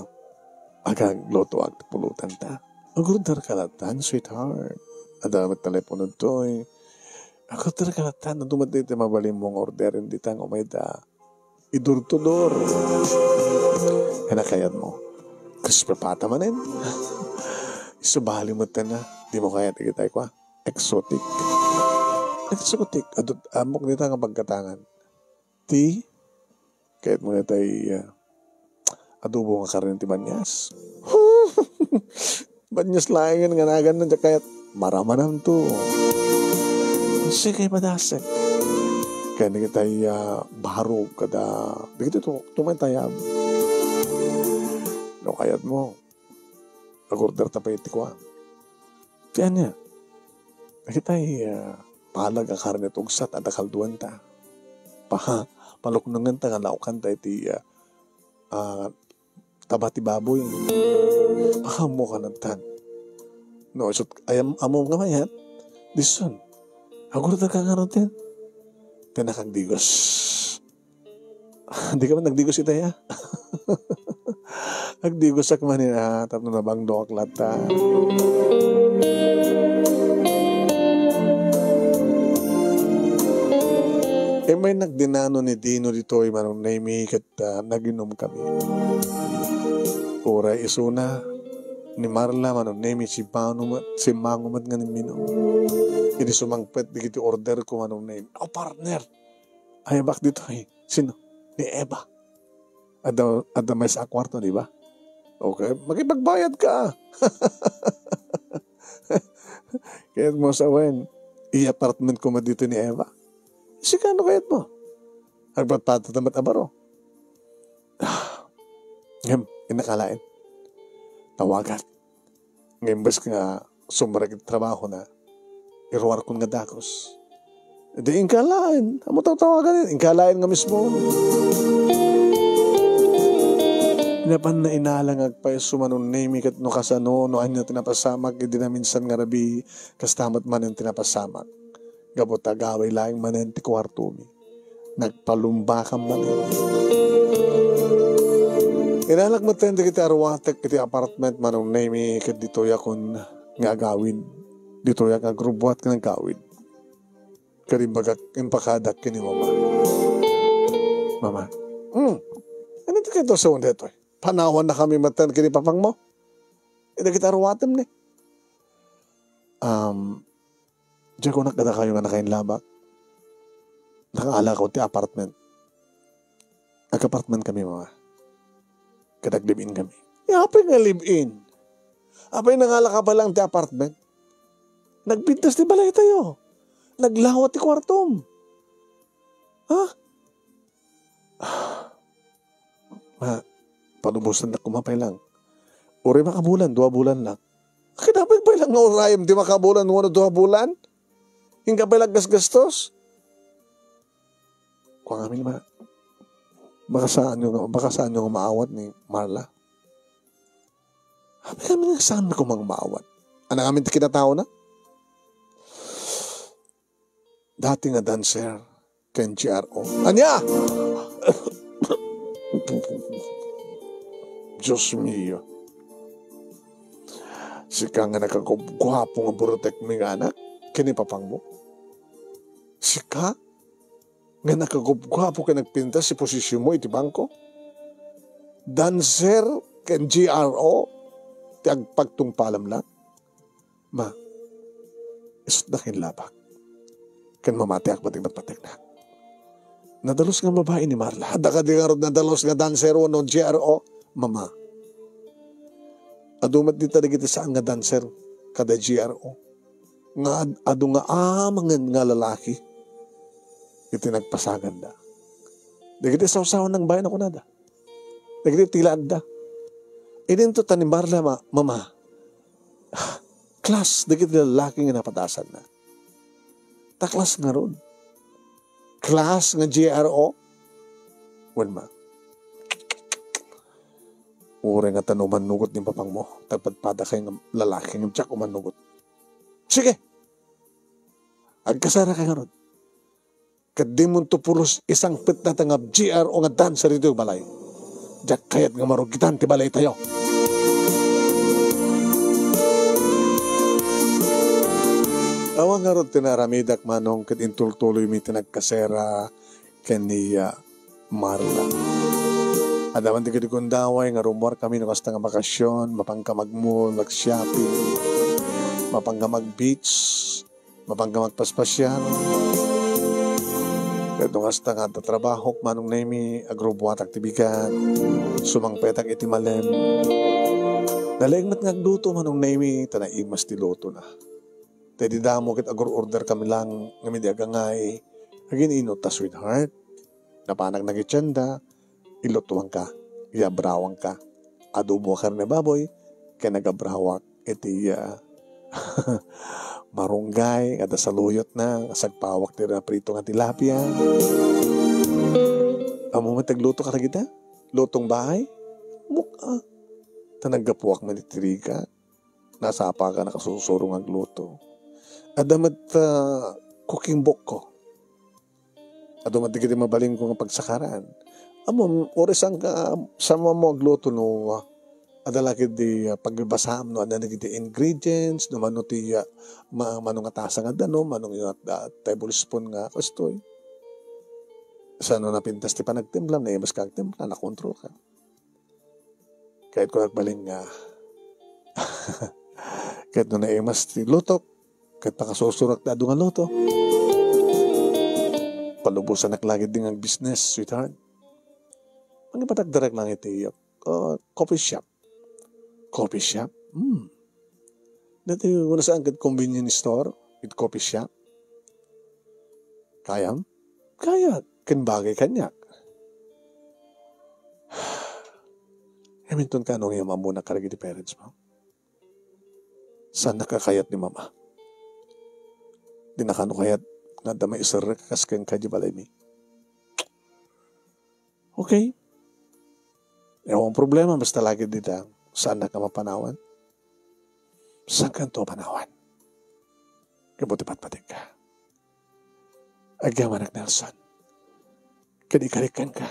Agang loto ag pulutan ta. Agurdar kalatan, sweetheart. Adamat telepono to eh. Agurdar kalatan. Nadumat dito mabalin mong orderin ditang umayda. Idurtudor. Kaya kayat mo. Kasi papata manin. Isubali mo na. Di mo kaya tigitay ko. Exotic. Adot amok nita nga pagkatangan. Ti. Kahit mo nita adobo nga karin ti banyas. Banyas laingan nga nagan na kayat maramanam to. Sige padasek. Kaya na kita baro kada. Dikita tumentayab. No kayat mo. Nag-order tapay iti ko. Kaya niya. Nakita pahalag ang karne tugsat at akalduan ta. Paluknungan ta nga laukan ta iti tabati baboy. Mo ka nagtan. No, so amo nga mayat. Dison. Agurda ka nga natin. Tinakagdigos. Hindi ka man nagdigos ita ya. Nagdigos ak man tapno na bang doak lata. May nagdinano ni Dino dito manong naimi kat naginom kami. Oray isuna ni Marla manong naimi si Mangumat nga ni Mino. Hindi sumangpet di kiti order ko manong naimi. Partner! Ay, bak dito Sino? Ni Eva. Ada may sa kwarto, di ba? Okay, makipagbayad ka. Kaya mo sa wen. i-apartment ko ma dito ni Eva. Sikano kayat mo? Agpatpatatamat abaro. Ngayon, inakalain. Tawagat. Ngayon, bas nga sumaragit trabaho na, iruwar ko nga dakos. Di ingkalain. Amo tawagan yun. Ingkalain nga mismo. Inapan na inalang agpay sumanon name kat no kasano no anya tinapasamak hindi na minsan nga rabi kastamat man ang tinapasamak. Gabot agaway laing manen ti kwarto mi. Nagpalumbakam manen. Inalag mo tayo kiti arwatek kiti apartment manong name kat dito yakon nga agawid. Dito yak agrubuat ka ng gawid. Karimbagak impakadak kini mama. Mama. Ano ito kayo sa unde ito? Panawan na kami matan kini papang mo. Ida kita arwatem ni. Diyan ko nakada kayo nga nakainlabak. Nakaala ko ti apartment. Nag-apartment kami mama. Kadag-live-in kami. Apay nga live-in. Apay nangala ka pa lang ti apartment. Nagpintas ti balay tayo. Naglawat ti kwartom. Ha? Ma, panubusan na kumapay lang. Uri makabulan, 2 bulan lang. Kinapay pa lang nga urayam di makabulan, 1 o 2 bulan? Hingga pa lang gastos? Kung amin ma, baka saan yung maawat ni Marla? Kami nga saan ko mang maawat? Ano amin ti kinatao na? Dati nga dancer, Ken GRO. Anya! Diyos mio. Sika nga nakagwapo nga burutek mi nga anak, kinipapang mo. Sika nga nakagwapo ka nagpinta si posisyon mo iti bangko. Dancer, Ken GRO, ti agpagtungpalam lang. Ma, isot na kinlabak. Kan mamati ak patig na. Nadalos nga babae ni Marla. Hada ka di nga rin nadalos nga dancer o no GRO. Mama. Adumat di talaga saan nga dancer kada GRO. Nga adu nga amangan nga lalaki. Iti nagpasagan da. Dagiti sausawan ng bayan ako nada. Dagiti tilaan da. Ininto ta ni Marla mama. Class, dagiti lalaki nga napatasan na. Taklas nga ron. Class nga GRO. Well, ma. Uri nga tanong manugot ni papang mo. Tagpadpada kayo ng lalaki ng tiyak o manugot. Sige. Agkasara ka nga ron. Kadi mo tupulos isang pit na tangab GRO nga dancer ito yung balay. Diyak kayat nga marugitan ti balay tayo. Awang nga ron tinaramidak manong kat intultuloy mi tinagkasera kaniya Marla. Adaman di kadikundaway nga rumor kami nakasta nga bakasyon, mapangka mag-mall, mag-shopping, mapangka mag-beach, mapangka magpaspasyan. Kaya nungasta nga tatrabahok manong naimi agrubuat aktibigan, sumangpetag iti malem. Nalaingmat nga agluto manong naimi tanaimas ti luto na. Tedi damo kit order kami lang ngami di agangay. Agin inota sweetheart. Napanag nagitsenda. Ilutuang ka. Iabrawang ka. Adobo karne baboy. Kaya nagabrawak. Iti marunggay. Ada saluyot na. Sagpawak tira prito nga tilapia. Amo matagluto ka kita? Lutong bahay? Muka. Tanagapuak manitiriga. Nasapa ka nakasusurong ang luto. Adamat cooking book ko. Adamat di kita mabaling ko ng pagsakaran. Amo, oras ang sama mo agluto no, adalaki di pagbibasam no, ada nagiti ingredients, no, mano ti, manong atasa nga dano, manong yung tablespoon nga kastoy. Sa ano napintas ti panagtimplam, na imas kag timpla, nakontrol ka. Kahit ko nagbaling nga, kahit no na imas ti lutok, kahit nakasusurak na doon nga loto. Palubusan naklagid din ang business, sweetheart. Ang ipatagdarag lang iti coffee shop. Coffee shop? Dati wala saan kat convenience store, it coffee shop. Kayam? Kaya. Kanbagay kanya. Hamilton ka nung yung mamuna karagi di parents mo. Saan nakakayat ni mama? Di nakano kayat nga damay isar kaskang kaji balay mi. Okay. Ewan problema basta lagi dito. Saan na ka mapanawan? Saan ka ito panawan? Kabuti patpating ka. Agyaman Nelson. Kadikarikan ka.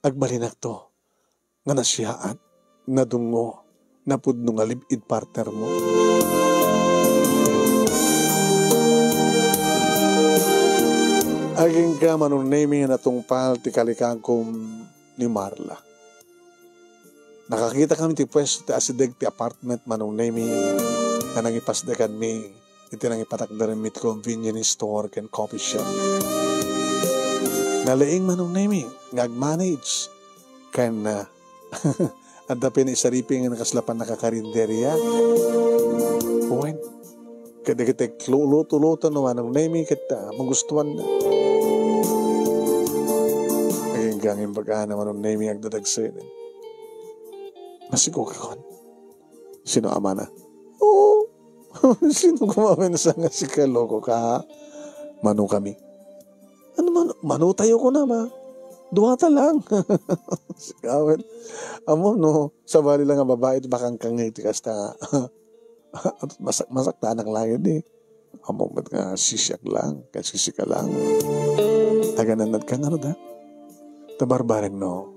Agbalinak to. Nga nasyaan. Nadungo. Napudno nga libid partner mo. Aging ka manong naming na tungpal ti kalikangkom ni Marla. Nakakita kami ti pwesto ti asideg ti apartment manong naming na nangipasdekan mi iti nangipatakdaran mi ti convenience store ken coffee shop. Nalaing manong naming ngag-manage ken at dapin isariping nga nakaslapan nakakarinderya. Uwen. Kada kita luto-luto naman ang naming kita magustuhan na. Aging gangin bagaan naman ang naming agdadagsin. Masigo ka kon. Sino ama na? Oo. Sino kumamin sa nga si kaloko ka? Manu kami. Ano manu tayo ko na ba? Duwata lang. Sikawin. Amo no, sabali lang ang babae bakang kangiti kasta. Masak tanak lang yun eh. Amo ba't nga sisyak lang, kasisika lang. Tagananad ka nga no da. Tabarbareng no.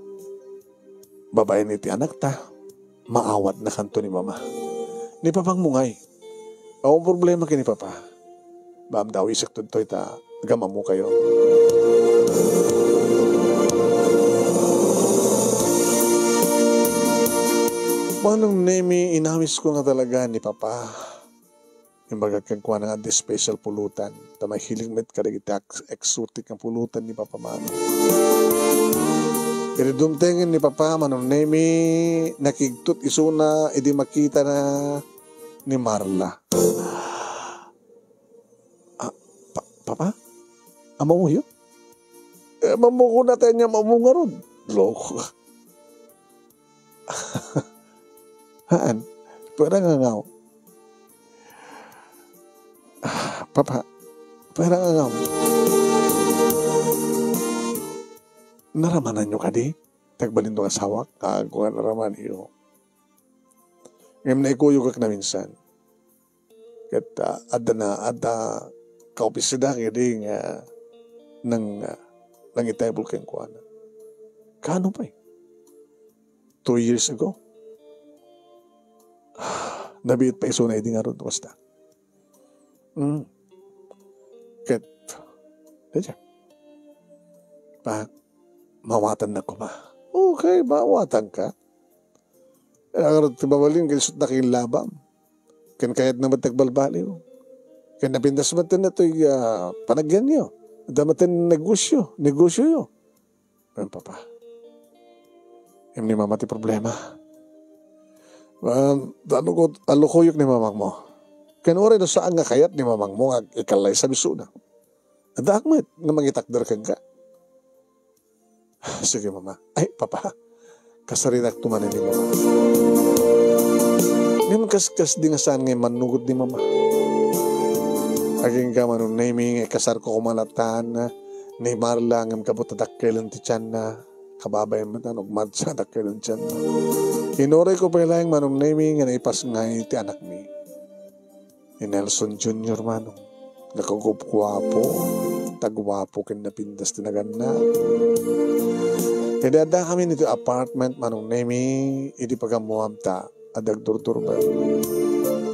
Babae ni ti anak ta. Maawat na kanto ni mama. Ni papang mungay. Ang problema kini papa. Baam daw isak tuntoy ta. Gama mo kayo. Manong nemi, inawis ko nga talaga ni Papa. Yung bagagkagkuha na nga di special pulutan. Tamay hiling met karagita exotic ang pulutan ni Papa Mano. Iridumtengin ni Papa manong nemi, nakigtut isuna, idi makita na ni Marla. Papa? Ama mo yun? Mamuko natin niya mamunga ron. Loko. Haan, pwede nga ngaw. Papa, pwede nga ngaw. Naramanan nyo ka di? Tagbalin doon asawak, kung nga naraman iyo. Ngayon na ikuyo ka na minsan. Kat ada kaupisida kaya nga nang itable kang kuha na. Kano pa 2 years ago? Nabiit pa iso na hindi nga ron. Basta. Kat, dadya. Pa, mawatan na ko ba? Okay, mawatan ka. Agarot tibabalin, kaya sut na kayong labam. Kan kahit naman tagbalbaliw. Kan napindas matan na ito'y panagyan niyo. Damatin negosyo yun. Pero papa, hindi mamati problema. Alukuyok ni mamang mo. Kanuri na saan nga kayat ni mamang mo nga ikalay sa bisuna. Adakmat nga mangitakdar kang ka. Sige mama. Ay papa, kasarinak tumanin ni mama. Ngayon kaskas di nga saan nga manugod ni mama. Aging ka manong naming kasar ko kumalatan na ni Marla ngam kabutadak kailan ti tiyan na kababay mo na nagmadsadak kailan tiyan na. Inuray ko pa lang manong naming nga naipas nga ti anak mi. Ni Nelson Jr. manong. Nakagupwapo. Tagwapo kin napindas tinagan na. Kaya dada kami nito apartment manong naming idi pagamuam ta. Adag turtur ba?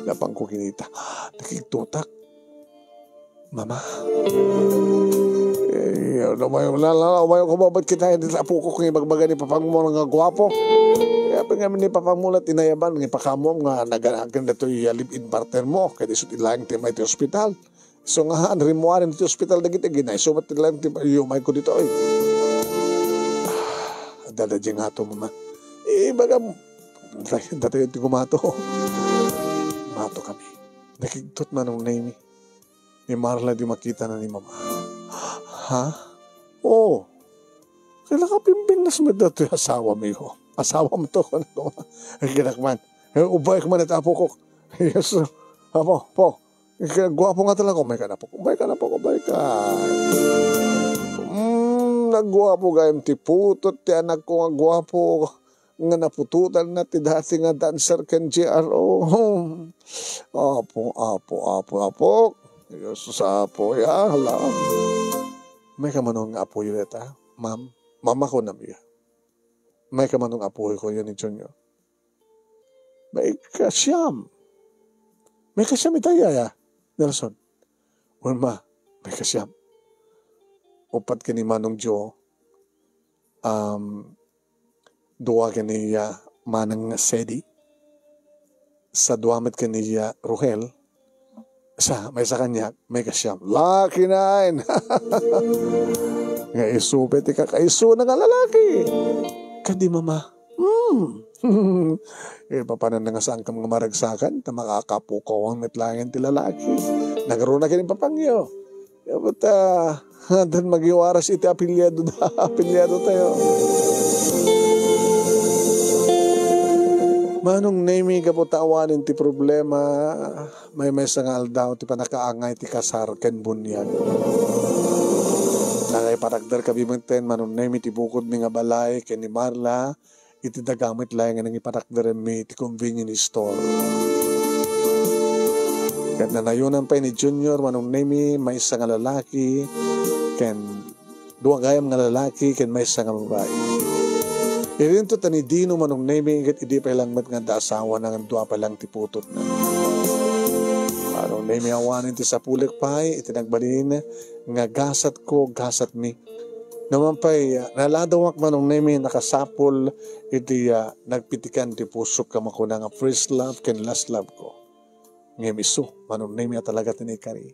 Lapang ko kinita. Nakiktutak. Mama. Umayo ko babad kita. Hindi sa po ko kung ibagbaga ni papang mo nga gwapo. Kaya pa nga ni papang mo na tinayaban. Nga pakamom nga naganagan na ito yung live-in partner mo. Kaya isot ilang timay ito hospital. So nga rimuarin ito hospital na kita. Ginay. So mat ilang timay ko dito. Dadadya nga ito mama. Baga dati yung gumato. Mato kami. Nakigtot man ng name. Ni Marla di makita na ni mama. Ha? Oo. Kailan ka pimping na ito yung asawa mo ko. Asawa mo to. Kinakman. Ubay ko man ito apo ko. Yes. Apo, po. Gwapo nga talaga. Umay ka na po. Umay ka. Nagwapo gayam ti putot. Ti anak ko nga gwapo. Nga napututan na ti dati nga dancer ken GRO. Apo. Yes, apo. Hala. May kamanong apo yun ita. Ma'am. Mama ko na miya. May kamanong apo ko yun ni Junior. May kasyam. May kasyam itaya ya. Nelson. Ulma. May kasyam. Upat ka ni Manong Jo. Dua ka niya Manang Sedi. Sa duwamit ka niya Ruhel. May sa kanya. May kasyam. Laki nine. Nga isupit ka kaiso na nga lalaki. Kadi mama. Papanan na nga saan ka mga maragsakan na makakapukaw ang metlangin ti lalaki. Nagkaroon na kining papangyo. But, dan magiwaras iti apilyado tayo. Manong name ka po tawanin ti problema. May sangal daw ti panakaangay ti kasar ken bunyag. Nangay paragdar kabimenten manong name ti bukod mi nga balay ken ni Marla. Iti dagamit lang nga nang ipatakdaran mi ti convenience store. Kat nanayunan pa ni Junior manong nemi may isa nga lalaki ken duwa gayam nga lalaki ken may isa nga babae. Irinto tani Dino manong nemi ket idi pa lang met nga asawa nang duwa pa lang ti putot na. Manong nemi awanin ti sapulik pay iti nagbalin nga gasat mi. Naman pa'y naladawak manong nemi nakasapol iti nagpitikan ti pusok ka makuna nga first love ken last love ko. Ngemiso, manong nemi talaga tinikari.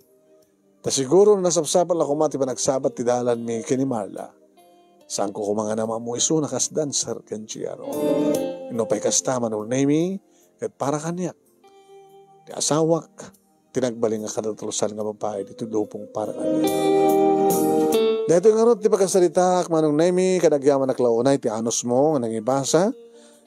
Ta siguro nasapsapal ako mati pa nagsabat ti dalan mi ken ni Marla. Saan ko kumanga naman mo iso nakas dancer ken GRO. Inopay kasta manong nemi ket para kanya. Ti asawak tinagbaling nga kadatulusan nga babae dito dupong para kanya. Dito nga ron, di pagkasalita, manong nemi, kadagyaman na klaunay, ti anos mo, nga nangibasa.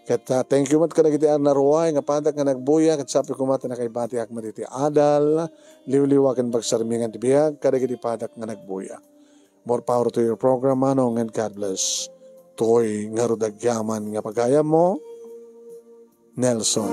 Kat thank you mat kadagiti naruay, nga padak nga nagbuya, kat sapi ko mat na kay bati akmat iti adal, liwliwakan bagsarmingan ti biyag, kadagiti padak nga nagbuya. More power to your program, manong, and God bless. Toy nga ro dagyaman nga pagayam mo, Nelson.